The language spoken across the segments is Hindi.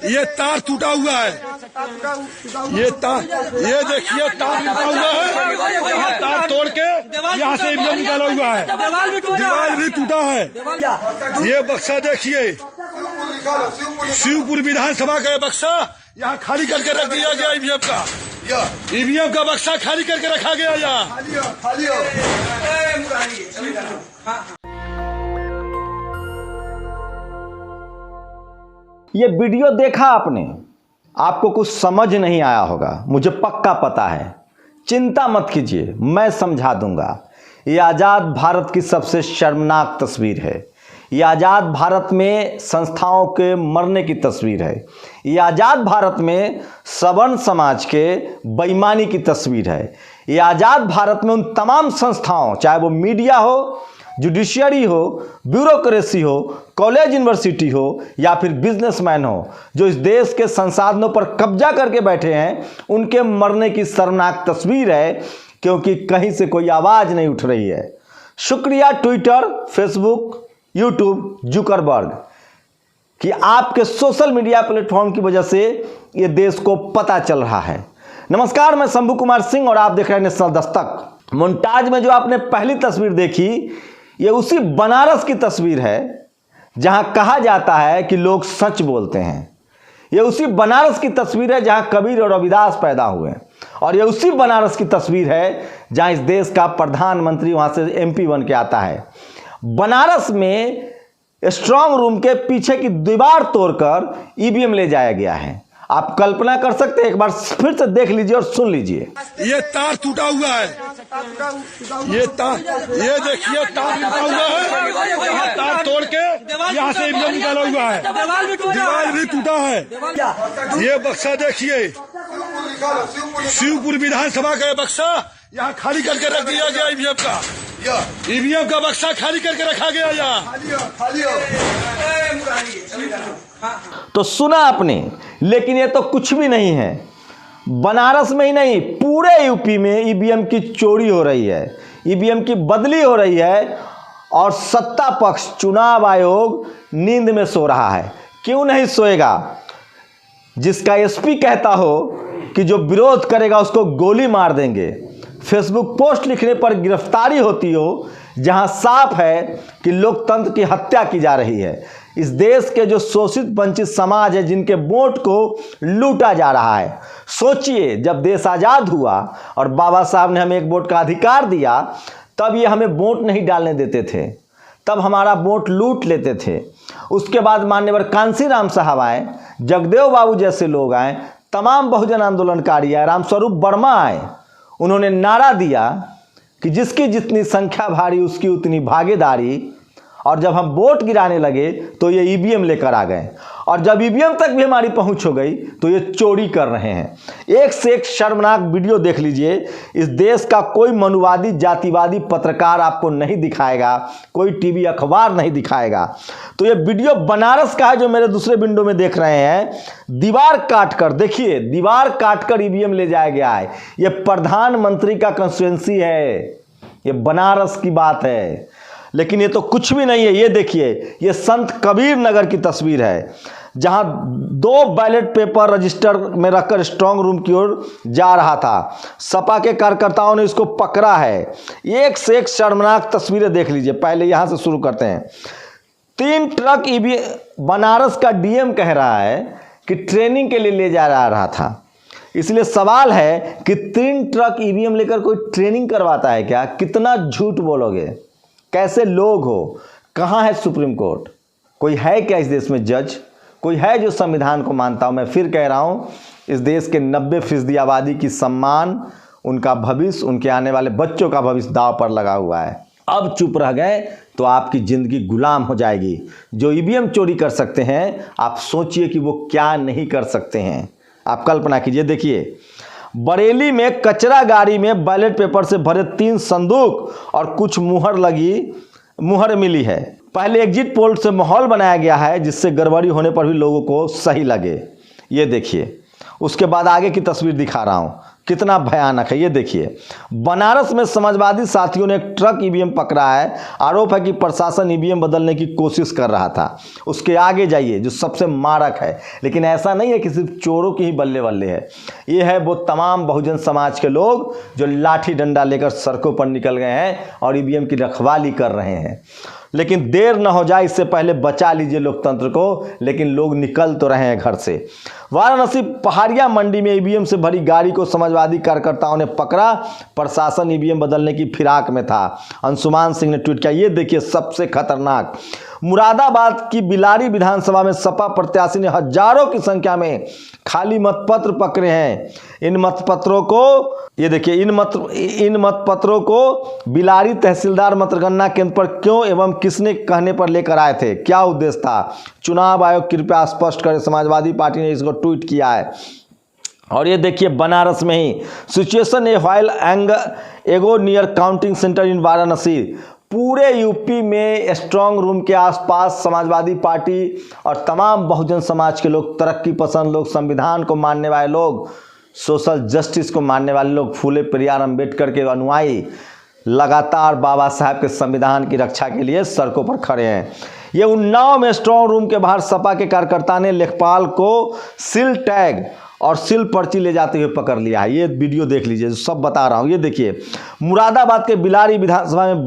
ये तार टूटा हुआ है, ये तार, ये देखिए तार टूटा हुआ है, यहाँ तार तोड़ के यहाँ से ईवीएम निकाला हुआ है, दीवार भी टूटा है। ये बक्सा देखिए, शिवपुर विधानसभा का बक्सा यहाँ खाली करके रख दिया गया। ईवीएम का बक्सा खाली करके रखा गया यहाँ। ये वीडियो देखा आपने, आपको कुछ समझ नहीं आया होगा, मुझे पक्का पता है। चिंता मत कीजिए, मैं समझा दूंगा। ये आज़ाद भारत की सबसे शर्मनाक तस्वीर है। ये आज़ाद भारत में संस्थाओं के मरने की तस्वीर है। ये आज़ाद भारत में सवर्ण समाज के बेईमानी की तस्वीर है। ये आज़ाद भारत में उन तमाम संस्थाओं, चाहे वो मीडिया हो, जुडिशियरी हो, ब्यूरोक्रेसी हो, कॉलेज यूनिवर्सिटी हो या फिर बिजनेसमैन हो, जो इस देश के संसाधनों पर कब्जा करके बैठे हैं, उनके मरने की शर्मनाक तस्वीर है, क्योंकि कहीं से कोई आवाज़ नहीं उठ रही है। शुक्रिया ट्विटर, फेसबुक, यूट्यूब, जुकरबर्ग कि आपके सोशल मीडिया प्लेटफॉर्म की वजह से ये देश को पता चल रहा है। नमस्कार, मैं शंभू कुमार सिंह और आप देख रहे हैं नेशनल दस्तक। मोन्टाज में जो आपने पहली तस्वीर देखी, ये उसी बनारस की तस्वीर है जहां कहा जाता है कि लोग सच बोलते हैं। ये उसी बनारस की तस्वीर है जहां कबीर और रविदास पैदा हुए, और ये उसी बनारस की तस्वीर है जहां इस देश का प्रधानमंत्री वहां से एमपी बन के आता है। बनारस में स्ट्रांग रूम के पीछे की दीवार तोड़कर ईवीएम ले जाया गया है। आप कल्पना कर सकते हैं, एक बार फिर से देख लीजिए और सुन लीजिए। ये तार टूटा हुआ है, ये तार, ये देखिए तार टूटा हुआ है, यहाँ तार तोड़ के यहाँ से ईवीएम निकाला हुआ है, दीवार भी टूटा है। ये बक्सा देखिए, शिवपुर विधानसभा का बक्सा यहाँ खाली करके रख दिया गया। ईवीएम का बक्सा खाली करके रखा गया यहाँ। तो सुना आपने, लेकिन ये तो कुछ भी नहीं है। बनारस में ही नहीं, पूरे यूपी में ईवीएम की चोरी हो रही है, ईवीएम की बदली हो रही है, और सत्ता पक्ष चुनाव आयोग नींद में सो रहा है। क्यों नहीं सोएगा? जिसका एसपी कहता हो कि जो विरोध करेगा उसको गोली मार देंगे, फेसबुक पोस्ट लिखने पर गिरफ्तारी होती हो, जहां साफ है कि लोकतंत्र की हत्या की जा रही है। इस देश के जो शोषित वंचित समाज है, जिनके वोट को लूटा जा रहा है। सोचिए, जब देश आज़ाद हुआ और बाबा साहब ने हमें एक वोट का अधिकार दिया, तब ये हमें वोट नहीं डालने देते थे, तब हमारा वोट लूट लेते थे। उसके बाद मान्यवर कांसीराम साहब आए, जगदेव बाबू जैसे लोग आए, तमाम बहुजन आंदोलनकारी आए, रामस्वरूप वर्मा आए। उन्होंने नारा दिया कि जिसकी जितनी संख्या भारी उसकी उतनी भागीदारी, और जब हम वोट गिराने लगे तो ये ईवीएम लेकर आ गए, और जब ईवीएम तक भी हमारी पहुंच हो गई तो ये चोरी कर रहे हैं। एक से एक शर्मनाक वीडियो देख लीजिए। इस देश का कोई मनुवादी जातिवादी पत्रकार आपको नहीं दिखाएगा, कोई टीवी अखबार नहीं दिखाएगा। तो ये वीडियो बनारस का है जो मेरे दूसरे विंडो में देख रहे हैं। दीवार काट कर देखिए, दीवार काट कर ईवीएम ले जाया गया है। ये प्रधानमंत्री का कंस्टिट्यूएंसी है, ये बनारस की बात है। लेकिन ये तो कुछ भी नहीं है। ये देखिए, ये संत कबीर नगर की तस्वीर है, जहां 2 बैलेट पेपर रजिस्टर में रखकर स्ट्रांग रूम की ओर जा रहा था। सपा के कार्यकर्ताओं ने इसको पकड़ा है। एक से एक शर्मनाक तस्वीरें देख लीजिए। पहले यहां से शुरू करते हैं। 3 ट्रक ईवीएम, बनारस का डीएम कह रहा है कि ट्रेनिंग के लिए ले जा रहा था। इसलिए सवाल है कि 3 ट्रक ईवीएम लेकर कोई ट्रेनिंग करवाता है क्या? कितना झूठ बोलोगे? कैसे लोग हो? कहाँ है सुप्रीम कोर्ट? कोई है क्या इस देश में जज? कोई है जो संविधान को मानता हो? मैं फिर कह रहा हूँ, इस देश के 90% आबादी की सम्मान, उनका भविष्य, उनके आने वाले बच्चों का भविष्य दांव पर लगा हुआ है। अब चुप रह गए तो आपकी ज़िंदगी गुलाम हो जाएगी। जो ईवीएम चोरी कर सकते हैं, आप सोचिए कि वो क्या नहीं कर सकते हैं। आप कल्पना कीजिए। देखिए, बरेली में कचरा गाड़ी में बैलेट पेपर से भरे 3 संदूक और कुछ मुहर मिली है। पहले एग्जिट पोल से माहौल बनाया गया है, जिससे गड़बड़ी होने पर भी लोगों को सही लगे। ये देखिए, उसके बाद आगे की तस्वीर दिखा रहा हूँ। कितना भयानक है। ये देखिए, बनारस में समाजवादी साथियों ने एक ट्रक ईवीएम पकड़ा है। आरोप है कि प्रशासन ईवीएम बदलने की कोशिश कर रहा था। उसके आगे जाइए, जो सबसे मारक है, लेकिन ऐसा नहीं है कि सिर्फ चोरों की ही बल्ले बल्ले है। ये है वो तमाम बहुजन समाज के लोग जो लाठी डंडा लेकर सड़कों पर निकल गए हैं और ईवीएम की रखवाली कर रहे हैं। लेकिन देर न हो जाए, इससे पहले बचा लीजिए लोकतंत्र को। लेकिन लोग निकल तो रहे हैं घर से। वाराणसी पहाड़िया मंडी में ईवीएम से भरी गाड़ी को समाजवादी कार्यकर्ताओं ने पकड़ा। प्रशासन ईवीएम बदलने की फिराक में था। अंशुमान सिंह ने ट्वीट किया। ये देखिए सबसे खतरनाक, मुरादाबाद की बिलारी विधानसभा में सपा प्रत्याशी ने हजारों की संख्या में खाली मतपत्र पकड़े हैं। इन मतपत्रों को, ये देखिए, इन मतपत्रों को बिलारी तहसीलदार मतगणना केंद्र पर क्यों एवं किसने कहने पर लेकर आए थे, क्या उद्देश्य था, चुनाव आयोग कृपया स्पष्ट करे। समाजवादी पार्टी ने इसको ट्वीट किया है। और ये देखिए, बनारस में ही सिचुएशन ए व्हाइल एगो नियर काउंटिंग सेंटर इन वाराणसी। पूरे यूपी में स्ट्रांग रूम के आसपास समाजवादी पार्टी और तमाम बहुजन समाज के लोग, तरक्की पसंद लोग, संविधान को मानने वाले लोग, सोशल जस्टिस को मानने वाले लोग, फूले पेरियार अम्बेडकर के अनुयायी लगातार बाबा साहब के संविधान की रक्षा के लिए सड़कों पर खड़े हैं। ये उन्नाव में स्ट्रांग रूम के बाहर सपा के कार्यकर्ता ने लेखपाल को सील टैग और सील पर्ची ले जाते हुए पकड़ लिया है। ये वीडियो देख लीजिए, सब बता रहा हूँ। ये देखिए, मुरादाबाद के बिलारी विधानसभा में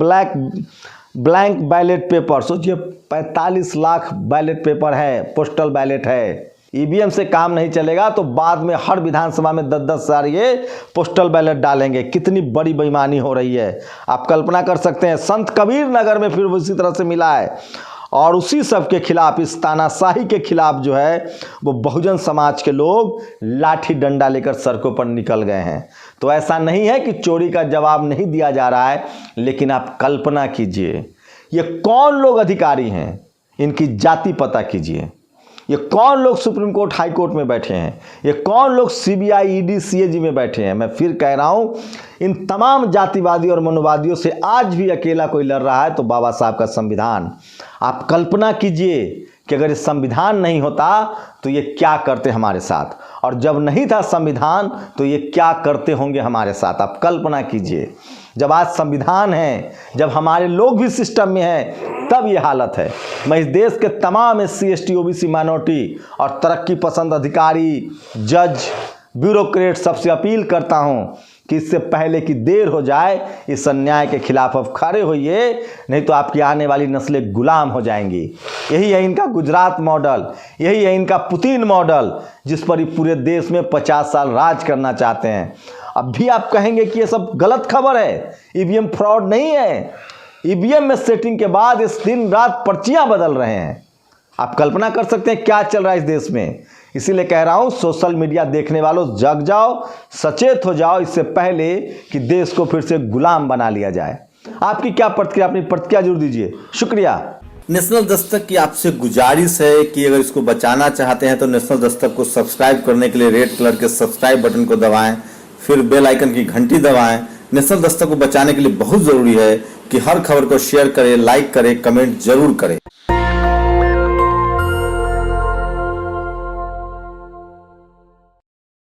ब्लैंक बैलेट पेपर, सोचिए 45 लाख बैलेट पेपर है, पोस्टल बैलेट है। ईवीएम से काम नहीं चलेगा तो बाद में हर विधानसभा में 10-10 हजार ये पोस्टल बैलेट डालेंगे। कितनी बड़ी बेईमानी हो रही है, आप कल्पना कर सकते हैं। संत कबीर नगर में फिर उसी तरह से मिला है। और उसी सब के खिलाफ, इस तानाशाही के खिलाफ जो है वो बहुजन समाज के लोग लाठी डंडा लेकर सड़कों पर निकल गए हैं। तो ऐसा नहीं है कि चोरी का जवाब नहीं दिया जा रहा है, लेकिन आप कल्पना कीजिए ये कौन लोग अधिकारी हैं, इनकी जाति पता कीजिए। ये कौन लोग सुप्रीम कोर्ट हाई कोर्ट में बैठे हैं, ये कौन लोग सीबीआई ईडी सीएजी में बैठे हैं। मैं फिर कह रहा हूँ, इन तमाम जातिवादी और मनोवादियों से आज भी अकेला कोई लड़ रहा है तो बाबा साहब का संविधान। आप कल्पना कीजिए कि अगर ये संविधान नहीं होता तो ये क्या करते हमारे साथ, और जब नहीं था संविधान तो ये क्या करते होंगे हमारे साथ। आप कल्पना कीजिए, जब आज संविधान है, जब हमारे लोग भी सिस्टम में हैं, तब ये हालत है। मैं इस देश के तमाम SC ST OBC माइनॉरिटी और तरक्की पसंद अधिकारी, जज, ब्यूरोक्रेट सबसे अपील करता हूँ कि इससे पहले कि देर हो जाए, इस अन्याय के खिलाफ अब खड़े होइए, नहीं तो आपकी आने वाली नस्लें गुलाम हो जाएंगी। यही है इनका गुजरात मॉडल, यही है इनका पुतिन मॉडल, जिस पर ये पूरे देश में 50 साल राज करना चाहते हैं। अब भी आप कहेंगे कि ये सब गलत खबर है, ईवीएम फ्रॉड नहीं है। ईवीएम में सेटिंग के बाद इस दिन रात पर्चियां बदल रहे हैं। आप कल्पना कर सकते हैं क्या चल रहा है इस देश में। इसीलिए कह रहा हूं, सोशल मीडिया देखने वालों जग जाओ, सचेत हो जाओ, इससे पहले कि देश को फिर से गुलाम बना लिया जाए। आपकी क्या प्रतिक्रिया, अपनी प्रतिक्रिया जरूर दीजिए। शुक्रिया। नेशनल दस्तक की आपसे गुजारिश है कि अगर इसको बचाना चाहते हैं तो नेशनल दस्तक को सब्सक्राइब करने के लिए रेड कलर के सब्सक्राइब बटन को दबाएं, फिर बेल आइकन की घंटी दबाएं। नेशनल दस्तक को बचाने के लिए बहुत जरूरी है कि हर खबर को शेयर करें, लाइक करें, कमेंट जरूर करें।